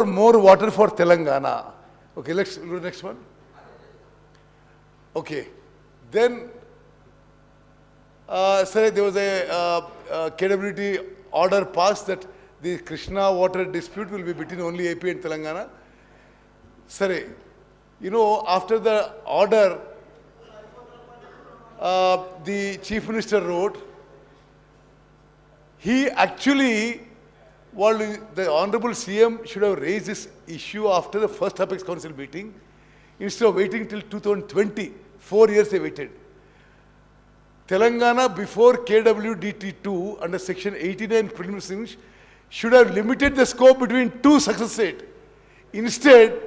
more water for Telangana. Okay, let's go to the next one. Okay, then sir, there was a KWT order passed that the Krishna water dispute will be between only AP and Telangana. Sir, you know, after the order, the Chief Minister wrote, he actually, the Honorable CM should have raised this issue after the first Apex Council meeting, instead of waiting till 2020. 4 years they waited. Telangana before KWDT2 under section 89 preliminaries should have limited the scope between two success states. Instead,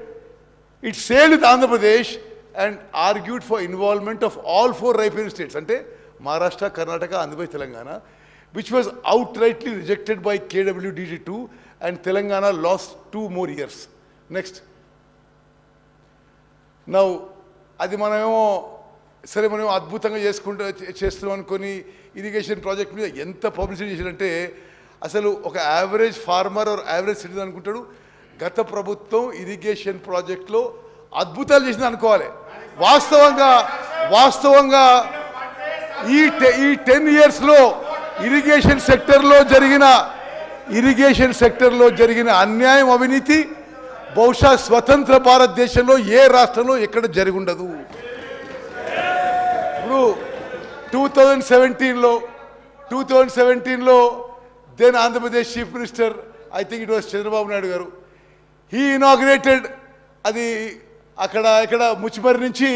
it sailed with Andhra Pradesh and argued for involvement of all four riparian states, ante Maharashtra, Karnataka, Andhra Pradesh, Telangana, which was outrightly rejected by KWDT2, and Telangana lost 2 more years. Next. Now, అది మనమేమో సరే మనం అద్భుతంగా చేస్తున్నాం అనుకొని irrigation project మీద ఎంత publicity చేశారంటే అసలు ఒక average farmer or average citizen అనుకుంటాడు గత ప్రభుత్వం ఇరిగేషన్ ప్రాజెక్ట్లో అద్భుతాలు చేసింది అనుకోవాలి. వాస్తవంగా ఈ 10 ఇయర్స్లో ఇరిగేషన్ సెక్టర్లో జరిగిన అన్యాయం, అవినీతి బహుశా స్వతంత్ర భారతదేశంలో ఏ రాష్ట్రంలో ఎక్కడ జరిగి ఉండదు. ఇప్పుడు 2017లో then Andhra Pradesh chief minister, I think it was Chandrababu Naidu garu, he inaugurated అది ఇక్కడ ముచ్చిమరి నుంచి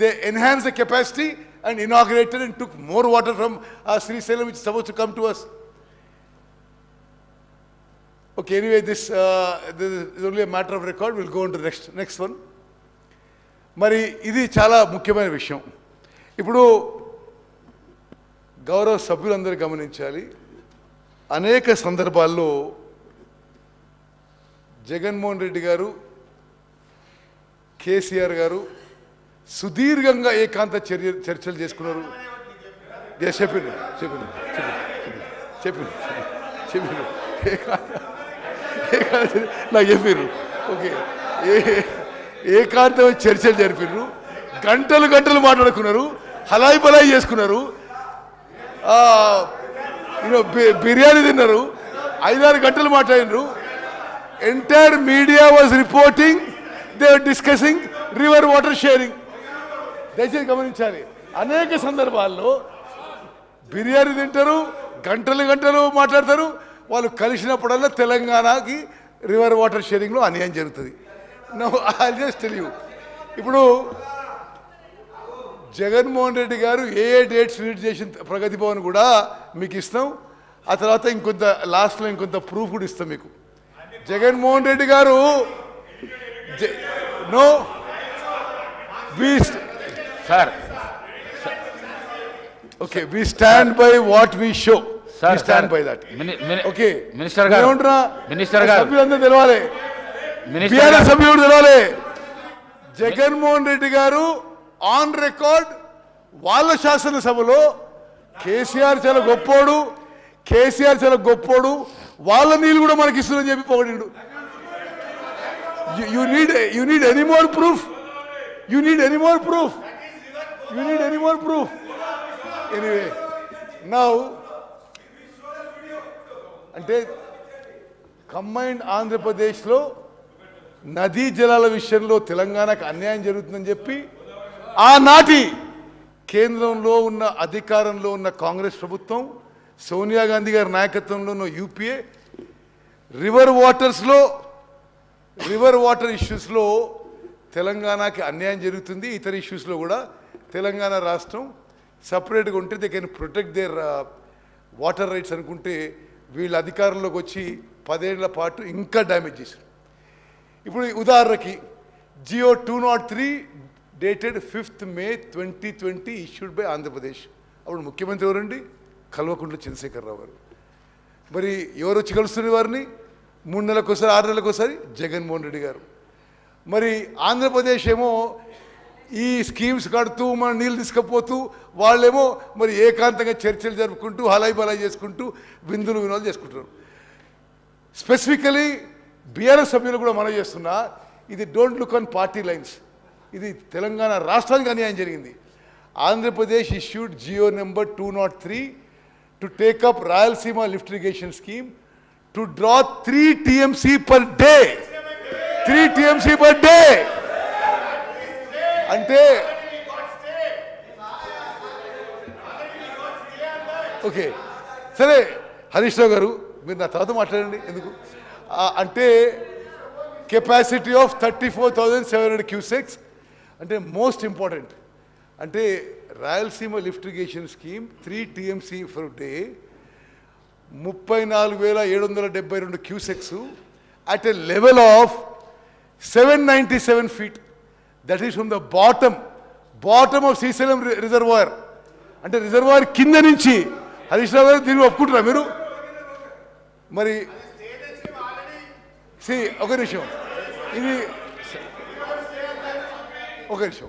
they enhance the capacity and inaugurated and took more water from Srisailam which suppose to come to us. Okay, anyway, this is only a matter of record. We'll go on to the next one. మరి ఇది చాలా ముఖ్యమైన విషయం. ఇప్పుడు గౌరవ సభ్యులందరూ గమనించాలి, అనేక సందర్భాల్లో జగన్మోహన్ రెడ్డి గారు, కేసీఆర్ గారు సుదీర్ఘంగా ఏకాంత చర్చలు చేసుకున్నారు. చెప్పిన నాకు చెప్పారు. ఓకే, ఏకాంతమైన చర్చలు జరిపారు, గంటలు మాట్లాడుకున్నారు, హలాయి బలాయి చేసుకున్నారు, బిర్యానీ తిన్నారు, 5-6 గంటలు మాట్లాడినారు. Entire media was reporting, they were discussing river water sharing. దయచేసి గమనించాలి, అనేక సందర్భాల్లో బిర్యానీ తింటారు, గంటలు మాట్లాడతారు, వాళ్ళు కలిసినప్పుడల్లా తెలంగాణకి రివర్ వాటర్ షేరింగ్లో అన్యాయం జరుగుతుంది. No I just tell you, ఇప్పుడు జగన్మోహన్ రెడ్డి గారు ఏ డేట్స్ రిలీజ్ చేసిన ప్రగతి భవన్ కూడా మీకు ఇస్తాం, ఆ తర్వాత ఇంకొంత లాస్ట్లో ఇంకొంత ప్రూఫ్ కూడా ఇస్తాం మీకు. Jaganmohan Reddy garu no sir, okay, we stand by what we show. Stand by that. Okay. Minister garu. సభ్యులందరూ తెలవాలి, బీఆర్ఎస్ సభ్యుడు తెలవాలి. జగన్మోహన్ రెడ్డి గారు ఆన్ రికార్డ్ వాళ్ళ శాసనసభలో కేసీఆర్ చాలా గొప్పోడు, వాళ్ళ నీళ్ళు కూడా మనకి ఇస్తుందని చెప్పి పొగిడిండు. You need any more proof? Anyway, now అంటే కంబైన్డ్ ఆంధ్రప్రదేశ్లో నదీ జలాల విషయంలో తెలంగాణకు అన్యాయం జరుగుతుందని చెప్పి ఆనాటి కేంద్రంలో ఉన్న అధికారంలో ఉన్న కాంగ్రెస్ ప్రభుత్వం, సోనియా గాంధీ గారి నాయకత్వంలో ఉన్న యూపీఏ రివర్ వాటర్ ఇష్యూస్లో తెలంగాణకి అన్యాయం జరుగుతుంది. ఇతర ఇష్యూస్లో కూడా తెలంగాణ రాష్ట్రం సపరేట్గా ఉంటే they can protect there water rides అనుకుంటే వీళ్ళ అధికారంలోకి వచ్చి 10 ఏళ్ల పాటు ఇంకా డ్యామేజ్ చేశారు. ఇప్పుడు ఉదాహరణకి GO 203 dated 5th May 2020 issued by Andhra Pradesh. అప్పుడు ముఖ్యమంత్రి ఎవరండి? కల్వకుంట్ల చంద్రశేఖరరావు గారు. మరి ఎవరు వచ్చి కలుస్తున్న వారిని? 3 నెలలకోసారి 6 నెలలకోసారి జగన్మోహన్ రెడ్డి గారు. మరి ఆంధ్రప్రదేశ్ ఏమో ఈ స్కీమ్స్ కడుతూ మన నీళ్ళు తీసుకుపోతూ వాళ్ళేమో మరి ఏకాంతంగా చర్చలు జరుపుకుంటూ హలాయి బలాయి చేసుకుంటూ విందులు వినోదాలు చేసుకుంటున్నారు. స్పెసిఫికలీ బీఆర్ఎస్ సభ్యులు కూడా మనం చేస్తున్నా, ఇది don't look on party lines, ఇది తెలంగాణ రాష్ట్రానికి అన్యాయం జరిగింది. Andhra Pradesh issued GO number 203 to take up Rayalaseema lift irrigation scheme to draw 3 TMC per day. 3 TMC per day అంటే ఓకే సరే, హరీష్ రావు గారు మీరు నా తర్వాత మాట్లాడండి ఎందుకు. అంటే కెపాసిటీ ఆఫ్ 34,700 క్యూసెక్స్ అంటే మోస్ట్ ఇంపార్టెంట్. అంటే Rayalaseema lift irrigation scheme 3 TMC for day 34,772 cusecs at a level of 797 feet. That is from the bottom of Srisailam reservoir. అంటే రిజర్వాయర్ కింద నుంచి. హరీష్ రావు గారు దీన్ని ఒప్పుకుంటారా మీరు? మరి ఒక నిమిషం, ఇది ఒక నిమిషం.